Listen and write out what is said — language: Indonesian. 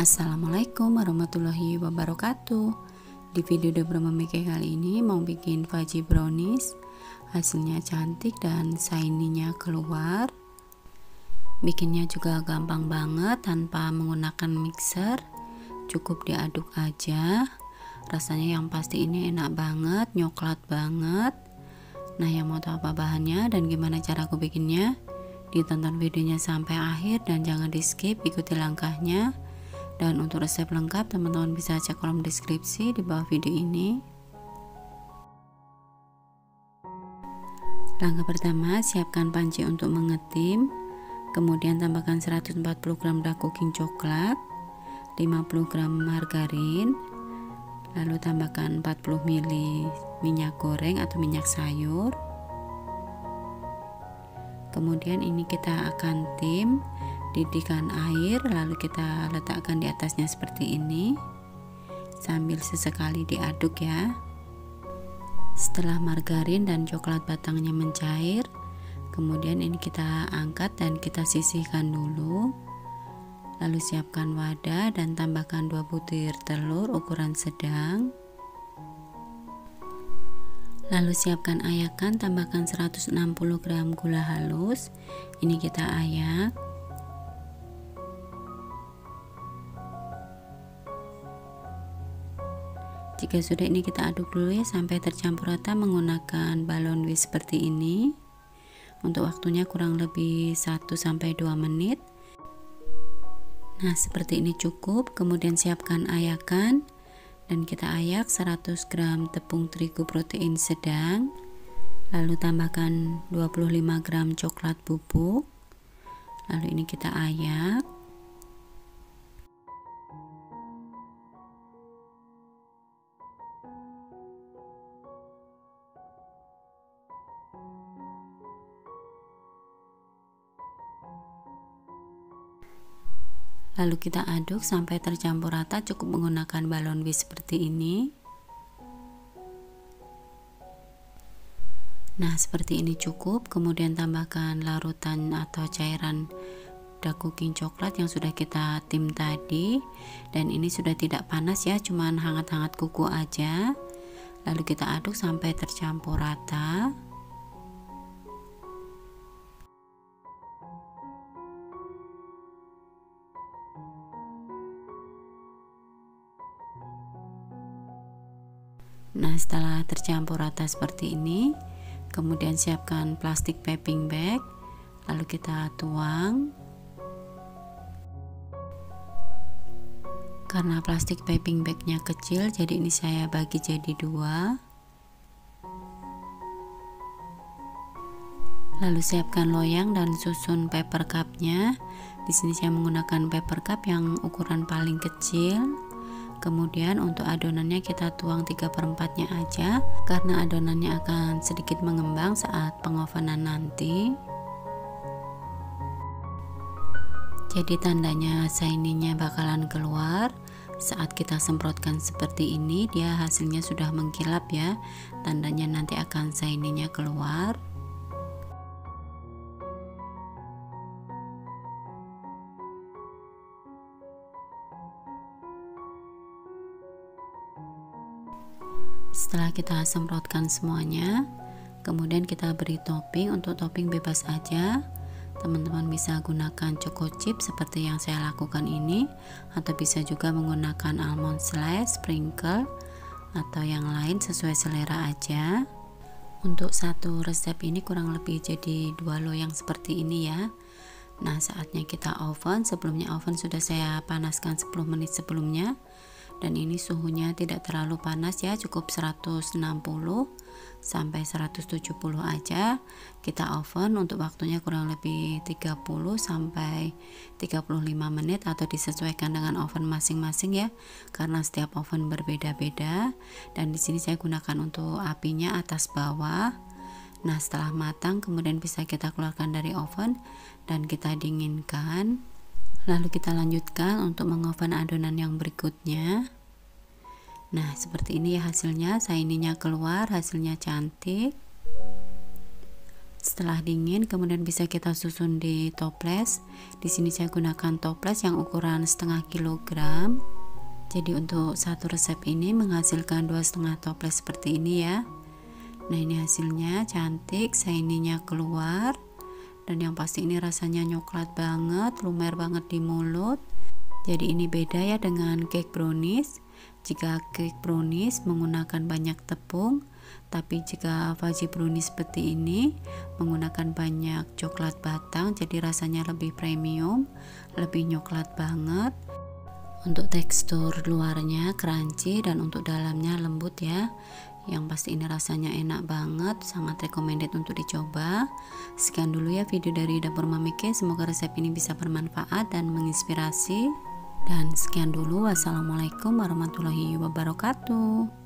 Assalamualaikum warahmatullahi wabarakatuh. Di video Debra Memike kali ini mau bikin fudgy brownies. Hasilnya cantik dan shiny-nya keluar. Bikinnya juga gampang banget tanpa menggunakan mixer. Cukup diaduk aja. Rasanya yang pasti ini enak banget, nyoklat banget. Nah, yang mau tahu apa bahannya dan gimana cara aku bikinnya, ditonton videonya sampai akhir dan jangan di skip, ikuti langkahnya. Dan untuk resep lengkap teman-teman bisa cek kolom deskripsi di bawah video ini. Langkah pertama, siapkan panci untuk mengetim. Kemudian tambahkan 140 gram dark cooking coklat, 50 gram margarin, lalu tambahkan 40 ml minyak goreng atau minyak sayur. Kemudian ini kita akan tim didihkan air, lalu kita letakkan di atasnya seperti ini sambil sesekali diaduk ya. Setelah margarin dan coklat batangnya mencair, kemudian ini kita angkat dan kita sisihkan dulu. Lalu siapkan wadah dan tambahkan 2 butir telur ukuran sedang. Lalu siapkan ayakan, tambahkan 160 gram gula halus. Ini kita ayak. Jika sudah, ini kita aduk dulu ya sampai tercampur rata menggunakan balon whisk seperti ini. Untuk waktunya kurang lebih 1-2 menit. Nah, seperti ini cukup. Kemudian siapkan ayakan dan kita ayak 100 gram tepung terigu protein sedang. Lalu tambahkan 25 gram coklat bubuk. Lalu ini kita ayak. Lalu kita aduk sampai tercampur rata, cukup menggunakan balon whisk seperti ini. Nah, seperti ini cukup. Kemudian tambahkan larutan atau cairan dark cooking coklat yang sudah kita tim tadi. Dan ini sudah tidak panas ya, cuman hangat-hangat kuku aja. Lalu kita aduk sampai tercampur rata. Nah, setelah tercampur rata seperti ini, kemudian siapkan plastik piping bag, lalu kita tuang. Karena plastik piping bagnya kecil, jadi ini saya bagi jadi 2. Lalu siapkan loyang dan susun paper cupnya. Di sini saya menggunakan paper cup yang ukuran paling kecil. Kemudian untuk adonannya kita tuang 3/4-nya aja, karena adonannya akan sedikit mengembang saat pengovenan nanti. Jadi tandanya shiny-nya bakalan keluar saat kita semprotkan seperti ini, dia hasilnya sudah mengkilap ya, tandanya nanti akan shiny-nya keluar. Setelah kita semprotkan semuanya, kemudian kita beri topping. Untuk topping bebas aja, teman-teman bisa gunakan choco chip seperti yang saya lakukan ini, atau bisa juga menggunakan almond slice, sprinkle, atau yang lain sesuai selera aja. Untuk satu resep ini kurang lebih jadi 2 loyang seperti ini ya. Nah, saatnya kita oven. Sebelumnya oven sudah saya panaskan 10 menit sebelumnya. Dan ini suhunya tidak terlalu panas ya, cukup 160 sampai 170 aja. Kita oven untuk waktunya kurang lebih 30 sampai 35 menit, atau disesuaikan dengan oven masing-masing ya, karena setiap oven berbeda-beda. Dan di sini saya gunakan untuk apinya atas bawah. Nah, setelah matang kemudian bisa kita keluarkan dari oven dan kita dinginkan. Lalu kita lanjutkan untuk mengoven adonan yang berikutnya. Nah, seperti ini ya hasilnya, shiny-nya keluar, hasilnya cantik. Setelah dingin, kemudian bisa kita susun di toples. Di sini saya gunakan toples yang ukuran setengah kilogram. Jadi untuk satu resep ini menghasilkan 2,5 toples seperti ini ya. Nah, ini hasilnya cantik, shiny-nya keluar. Dan yang pasti ini rasanya coklat banget, lumer banget di mulut. Jadi ini beda ya dengan cake brownies. Jika cake brownies menggunakan banyak tepung, tapi jika fudgy brownies seperti ini menggunakan banyak coklat batang, jadi rasanya lebih premium, lebih coklat banget. Untuk tekstur luarnya crunchy dan untuk dalamnya lembut ya. Yang pasti ini rasanya enak banget, sangat recommended untuk dicoba. Sekian dulu ya video dari Dapur Mami K. Semoga resep ini bisa bermanfaat dan menginspirasi. Dan sekian dulu, wassalamualaikum warahmatullahi wabarakatuh.